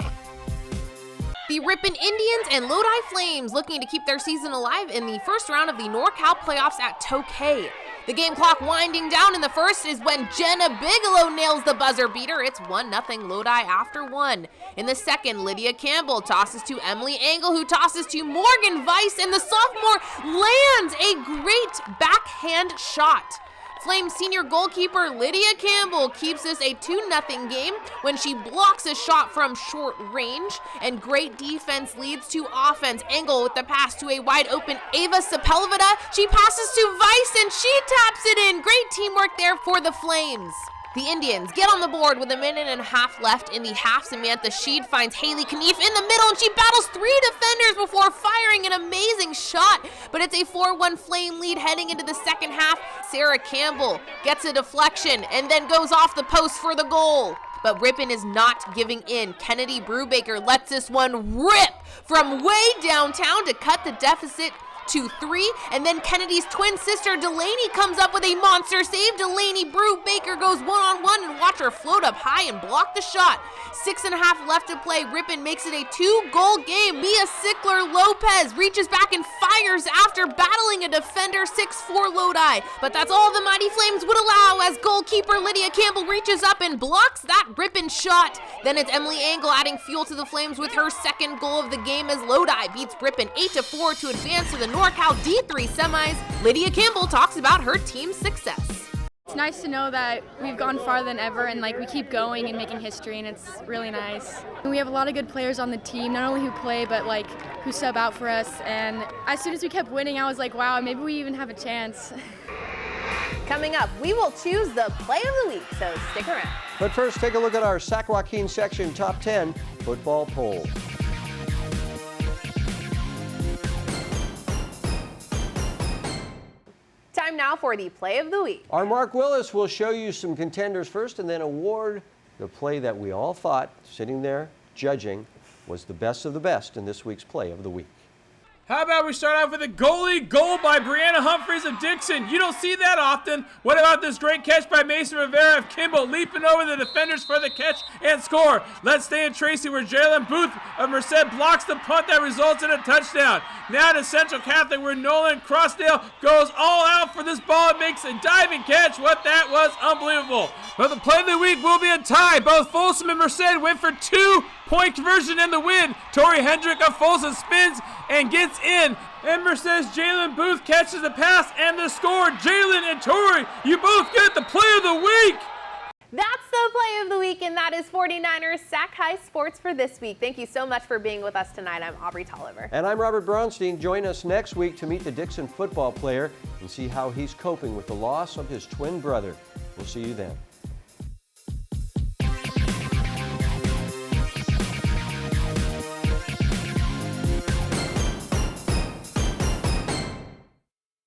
The Ripon Indians and Lodi Flames looking to keep their season alive in the first round of the NorCal playoffs at Tokay. The game clock winding down in the first is when Jenna Bigelow nails the buzzer beater. It's 1-0 Lodi after 1. In the second, Lydia Campbell tosses to Emily Engel, who tosses to Morgan Weiss, and the sophomore lands a great backhand shot. Flames senior goalkeeper Lydia Campbell keeps this a 2-0 game when she blocks a shot from short range, and great defense leads to offense. Engel with the pass to a wide open Ava Sepulveda. She passes to Weiss and she taps it in. Great teamwork there for the Flames. The Indians get on the board with 1.5 minutes left in the half. Samantha Sheed finds Haley Knief in the middle, and she battles 3 defenders before firing an amazing shot. But it's a 4-1 Flame lead heading into the second half. Sarah Campbell gets a deflection and then goes off the post for the goal. But Ripon is not giving in. Kennedy Brubaker lets this one rip from way downtown to cut the deficit to 3, and then Kennedy's twin sister Delaney comes up with a monster save. Delaney Brubaker goes one-on-one, and watch her float up high and block the shot. 6.5 left to play. Ripon makes it a 2-goal game. Mia Sickler-Lopez reaches back and fires after battling a defender. 6-4 Lodi, but that's all the Mighty Flames would allow as goalkeeper Lydia Campbell reaches up and blocks that Ripon shot. Then it's Emily Angle adding fuel to the Flames with her second goal of the game as Lodi beats Ripon 8-4 to advance to the NorCal D3 semis. Lydia Campbell talks about her team's success. It's nice to know that we've gone farther than ever, and we keep going and making history, and it's really nice. We have a lot of good players on the team, not only who play, but who sub out for us. And as soon as we kept winning, I was like, wow, maybe we even have a chance. Coming up, we will choose the play of the week, so stick around. But first, take a look at our Sac Joaquin section top 10 football poll. Time now for the play of the week. Our Mark Willis will show you some contenders first and then award the play that we all thought, sitting there judging, was the best of the best in this week's play of the week. How about we start off with a goalie goal by Brianna Humphreys of Dixon? You don't see that often. What about this great catch by Mason Rivera of Kimball, leaping over the defenders for the catch and score? Let's stay in Tracy where Jalen Booth of Merced blocks the punt that results in a touchdown. Now to Central Catholic where Nolan Crossdale goes all out for this ball and makes a diving catch. What that was unbelievable. But the play of the week will be a tie. Both Folsom and Merced went for 2-point conversion in the win. Tori Hendrick of Folsom spins and gets in. And Merced's Jalen Booth catches the pass and the score. Jalen and Tori, you both get the play of the week. That's the play of the week, and that is 49ers Sac-Hi Sports for this week. Thank you so much for being with us tonight. I'm Aubrey Tolliver. And I'm Robert Braunstein. Join us next week to meet the Dixon football player and see how he's coping with the loss of his twin brother. We'll see you then.